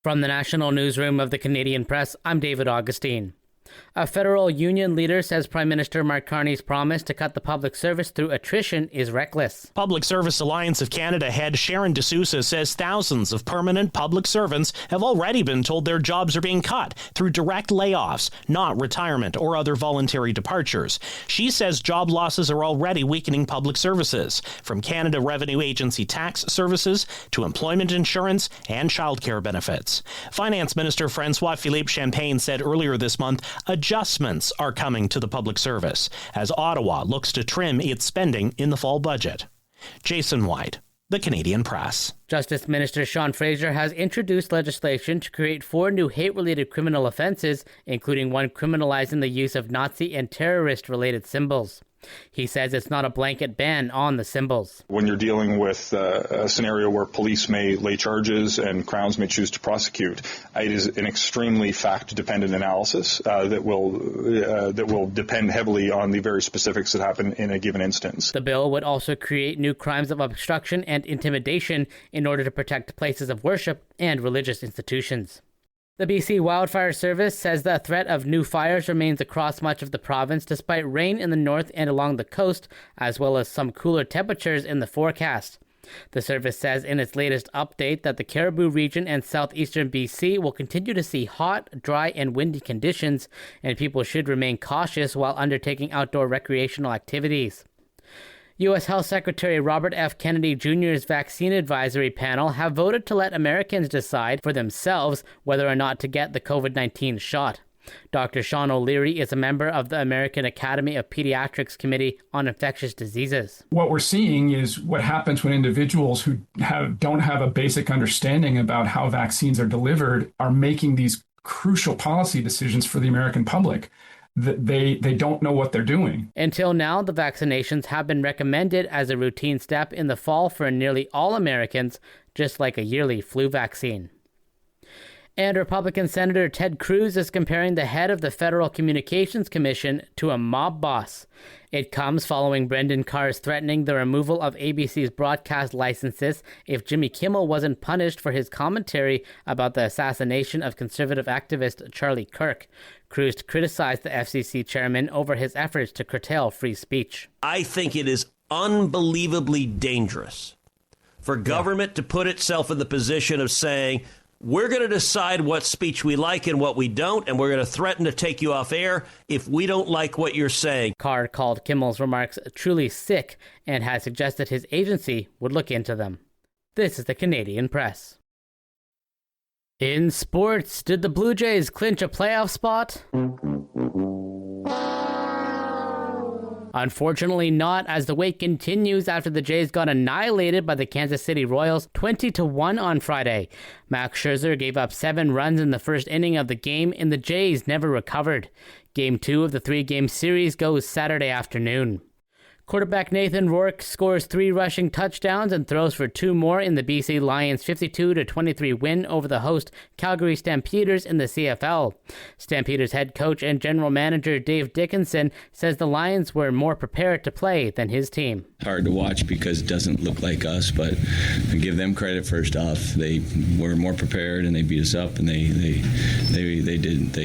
From the National Newsroom of the Canadian Press, I'm David Augustine. A federal union leader says Prime Minister Mark Carney's promise to cut the public service through attrition is reckless. Public Service Alliance of Canada head Sharon D'Souza says thousands of permanent public servants have already been told their jobs are being cut through direct layoffs, not retirement or other voluntary departures. She says job losses are already weakening public services, from Canada Revenue Agency tax services to employment insurance and childcare benefits. Finance Minister François-Philippe Champagne said earlier this month adjustments are coming to the public service as Ottawa looks to trim its spending in the fall budget. Jason White, The Canadian Press. Justice Minister Sean Fraser has introduced legislation to create 4 new hate-related criminal offences, including one criminalizing the use of Nazi and terrorist-related symbols. He says it's not a blanket ban on the symbols. When you're dealing with a scenario where police may lay charges and Crowns may choose to prosecute, it is an extremely fact-dependent analysis that will depend heavily on the very specifics that happen in a given instance. The bill would also create new crimes of obstruction and intimidation in order to protect places of worship and religious institutions. The BC Wildfire Service says the threat of new fires remains across much of the province despite rain in the north and along the coast, as well as some cooler temperatures in the forecast. The service says in its latest update that the Cariboo region and southeastern BC will continue to see hot, dry, and windy conditions, and people should remain cautious while undertaking outdoor recreational activities. U.S. Health Secretary Robert F. Kennedy Jr.'s vaccine advisory panel have voted to let Americans decide for themselves whether or not to get the COVID-19 shot. Dr. Sean O'Leary is a member of the American Academy of Pediatrics Committee on Infectious Diseases. What we're seeing is what happens when individuals who don't have a basic understanding about how vaccines are delivered are making these crucial policy decisions for the American public. They don't know what they're doing. Until now, the vaccinations have been recommended as a routine step in the fall for nearly all Americans, just like a yearly flu vaccine. And Republican Senator Ted Cruz is comparing the head of the Federal Communications Commission to a mob boss. It comes following Brendan Carr's threatening the removal of ABC's broadcast licenses if Jimmy Kimmel wasn't punished for his commentary about the assassination of conservative activist Charlie Kirk. Cruz criticized the FCC chairman over his efforts to curtail free speech. I think it is unbelievably dangerous for government to put itself in the position of saying, we're going to decide what speech we like and what we don't, and we're going to threaten to take you off air if we don't like what you're saying. Carr called Kimmel's remarks truly sick and has suggested his agency would look into them. This is the Canadian Press. In sports, did the Blue Jays clinch a playoff spot? Unfortunately not, as the wait continues after the Jays got annihilated by the Kansas City Royals 20-1 on Friday. Max Scherzer gave up 7 runs in the first inning of the game, and the Jays never recovered. Game 2 of the 3-game series goes Saturday afternoon. Quarterback Nathan Rourke scores 3 rushing touchdowns and throws for 2 more in the BC Lions' 52-23 win over the host Calgary Stampeders in the CFL. Stampeders head coach and general manager Dave Dickinson says the Lions were more prepared to play than his team. Hard to watch because it doesn't look like us, but I give them credit first off. They were more prepared and they beat us up, and they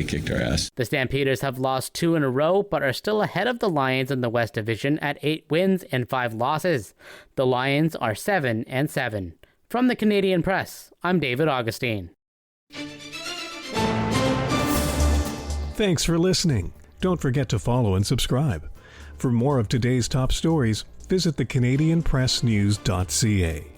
kicked our ass. The Stampeders have lost 2 in a row, but are still ahead of the Lions in the West Division at 8 wins and 5 losses. The Lions are 7-7. From the Canadian Press, I'm David Augustine. Thanks for listening. Don't forget to follow and subscribe. For more of today's top stories, visit thecanadianpressnews.ca.